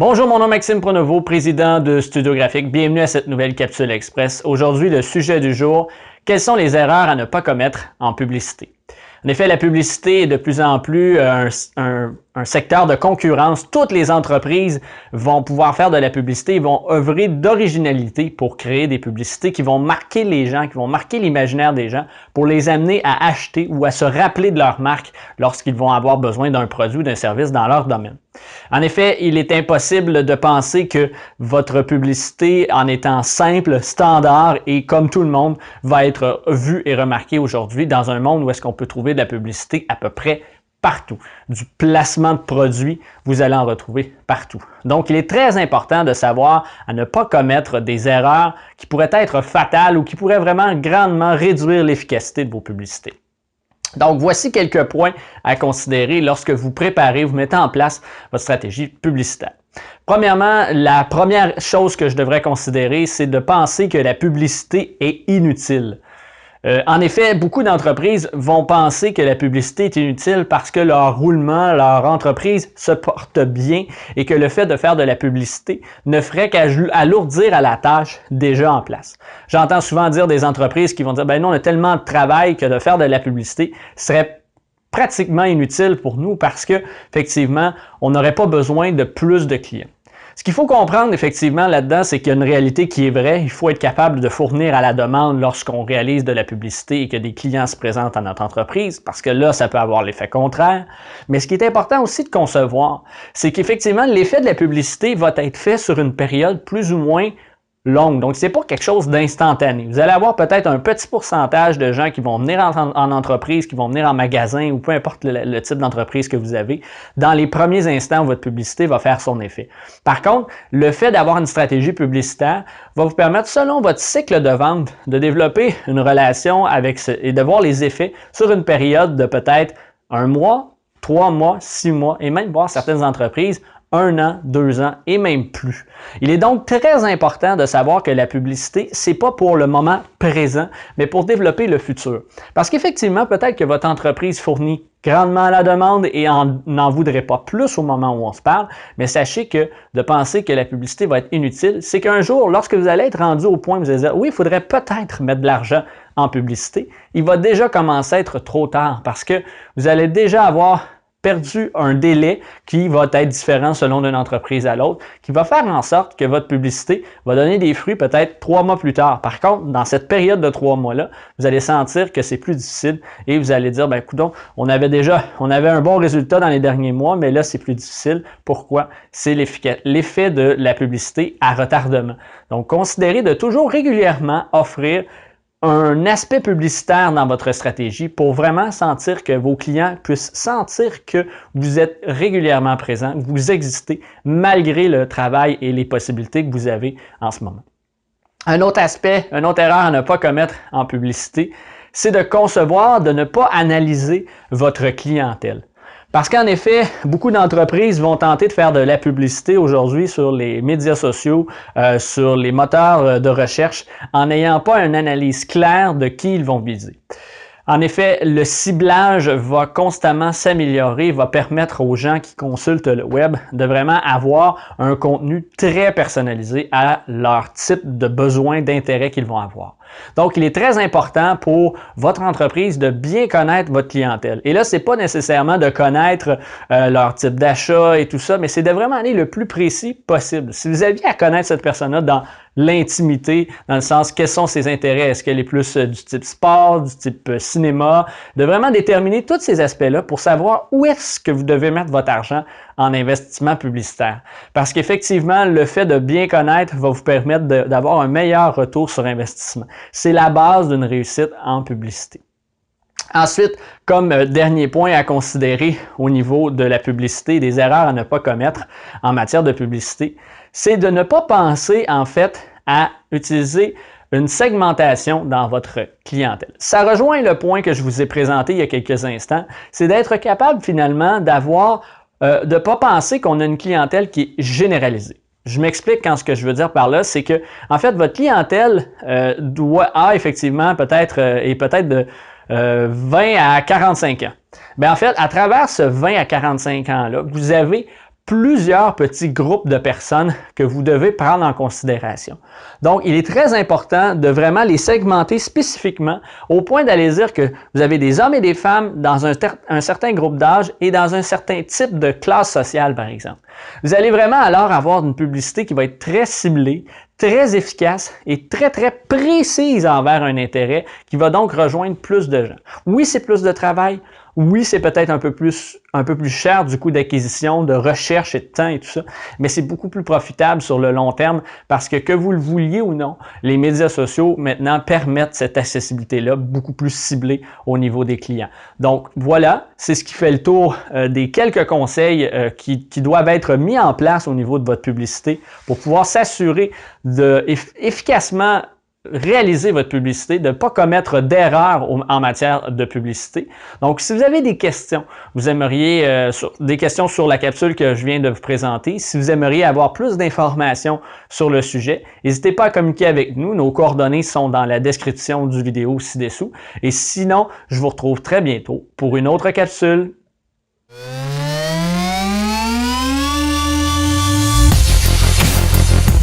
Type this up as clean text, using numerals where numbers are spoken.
Bonjour, mon nom est Maxime Pronovo, président de Studio Graphique. Bienvenue à cette nouvelle capsule express. Aujourd'hui, le sujet du jour, quelles sont les erreurs à ne pas commettre en publicité? En effet, la publicité est de plus en plus un secteur de concurrence. Toutes les entreprises vont pouvoir faire de la publicité, ils vont œuvrer d'originalité pour créer des publicités qui vont marquer les gens, qui vont marquer l'imaginaire des gens pour les amener à acheter ou à se rappeler de leur marque lorsqu'ils vont avoir besoin d'un produit ou d'un service dans leur domaine. En effet, il est impossible de penser que votre publicité, en étant simple, standard et comme tout le monde, va être vue et remarquée aujourd'hui dans un monde où est-ce qu'on peut trouver de la publicité à peu près partout. Du placement de produits, vous allez en retrouver partout. Donc, il est très important de savoir à ne pas commettre des erreurs qui pourraient être fatales ou qui pourraient vraiment grandement réduire l'efficacité de vos publicités. Donc, voici quelques points à considérer lorsque vous préparez, vous mettez en place votre stratégie publicitaire. Premièrement, la première chose que je devrais considérer, c'est de penser que la publicité est inutile. En effet, beaucoup d'entreprises vont penser que la publicité est inutile parce que leur roulement, leur entreprise se porte bien et que le fait de faire de la publicité ne ferait qu'alourdir à la tâche déjà en place. J'entends souvent dire des entreprises qui vont dire « ben non, on a tellement de travail que de faire de la publicité serait pratiquement inutile pour nous parce que effectivement, on n'aurait pas besoin de plus de clients ». Ce qu'il faut comprendre effectivement là-dedans, c'est qu'il y a une réalité qui est vraie. Il faut être capable de fournir à la demande lorsqu'on réalise de la publicité et que des clients se présentent à notre entreprise, parce que là, ça peut avoir l'effet contraire. Mais ce qui est important aussi de concevoir, c'est qu'effectivement, l'effet de la publicité va être fait sur une période plus ou moins longue. Donc, c'est pas quelque chose d'instantané. Vous allez avoir peut-être un petit pourcentage de gens qui vont venir en entreprise, qui vont venir en magasin ou peu importe le type d'entreprise que vous avez. Dans les premiers instants où votre publicité va faire son effet. Par contre, le fait d'avoir une stratégie publicitaire va vous permettre, selon votre cycle de vente, de développer une relation et de voir les effets sur une période de peut-être 1 mois, 3 mois, 6 mois et même voir certaines entreprises 1 an, 2 ans et même plus. Il est donc très important de savoir que la publicité, c'est pas pour le moment présent, mais pour développer le futur. Parce qu'effectivement, peut-être que votre entreprise fournit grandement à la demande et n'en voudrait pas plus au moment où on se parle, mais sachez que de penser que la publicité va être inutile, c'est qu'un jour, lorsque vous allez être rendu au point où vous allez dire « oui, il faudrait peut-être mettre de l'argent en publicité », il va déjà commencer à être trop tard parce que vous allez déjà avoir perdu un délai qui va être différent selon d'une entreprise à l'autre, qui va faire en sorte que votre publicité va donner des fruits peut-être 3 mois plus tard. Par contre, dans cette période de 3 mois-là, vous allez sentir que c'est plus difficile et vous allez dire, ben coudonc, on avait un bon résultat dans les derniers mois, mais là, c'est plus difficile. Pourquoi? C'est l'effet de la publicité à retardement. Donc, considérez de toujours régulièrement offrir un aspect publicitaire dans votre stratégie pour vraiment sentir que vos clients puissent sentir que vous êtes régulièrement présent, que vous existez malgré le travail et les possibilités que vous avez en ce moment. Un autre aspect, une autre erreur à ne pas commettre en publicité, c'est de concevoir, de ne pas analyser votre clientèle. Parce qu'en effet, beaucoup d'entreprises vont tenter de faire de la publicité aujourd'hui sur les médias sociaux, sur les moteurs de recherche, en n'ayant pas une analyse claire de qui ils vont viser. En effet, le ciblage va constamment s'améliorer, va permettre aux gens qui consultent le web de vraiment avoir un contenu très personnalisé à leur type de besoin, d'intérêt qu'ils vont avoir. Donc, il est très important pour votre entreprise de bien connaître votre clientèle. Et là, ce n'est pas nécessairement de connaître leur type d'achat et tout ça, mais c'est de vraiment aller le plus précis possible. Si vous aviez à connaître cette personne-là dans l'intimité, dans le sens quels sont ses intérêts, est-ce qu'elle est plus du type sport, du type cinéma, de vraiment déterminer tous ces aspects-là pour savoir où est-ce que vous devez mettre votre argent en investissement publicitaire. Parce qu'effectivement, le fait de bien connaître va vous permettre d'avoir un meilleur retour sur investissement. C'est la base d'une réussite en publicité. Ensuite, comme dernier point à considérer au niveau de la publicité, des erreurs à ne pas commettre en matière de publicité, c'est de ne pas penser en fait à utiliser une segmentation dans votre clientèle. Ça rejoint le point que je vous ai présenté il y a quelques instants, c'est d'être capable finalement de ne pas penser qu'on a une clientèle qui est généralisée. Je m'explique quand ce que je veux dire par là, c'est que en fait votre clientèle a effectivement peut-être de 20 à 45 ans. Bien, en fait, à travers ce 20 à 45 ans-là, vous avez plusieurs petits groupes de personnes que vous devez prendre en considération. Donc, il est très important de vraiment les segmenter spécifiquement au point d'aller dire que vous avez des hommes et des femmes dans un certain groupe d'âge et dans un certain type de classe sociale, par exemple. Vous allez vraiment alors avoir une publicité qui va être très ciblée, très efficace et très précise envers un intérêt qui va donc rejoindre plus de gens. Oui, c'est plus de travail. Oui, c'est peut-être un peu plus cher du coût d'acquisition, de recherche et de temps et tout ça, mais c'est beaucoup plus profitable sur le long terme parce que vous le vouliez ou non, les médias sociaux maintenant permettent cette accessibilité-là beaucoup plus ciblée au niveau des clients. Donc voilà, c'est ce qui fait le tour des quelques conseils qui doivent être mis en place au niveau de votre publicité pour pouvoir s'assurer de efficacement réaliser votre publicité, de ne pas commettre d'erreurs en matière de publicité. Donc, si vous avez des questions, vous aimeriez des questions sur la capsule que je viens de vous présenter, si vous aimeriez avoir plus d'informations sur le sujet, n'hésitez pas à communiquer avec nous. Nos coordonnées sont dans la description du vidéo ci-dessous. Et sinon, je vous retrouve très bientôt pour une autre capsule.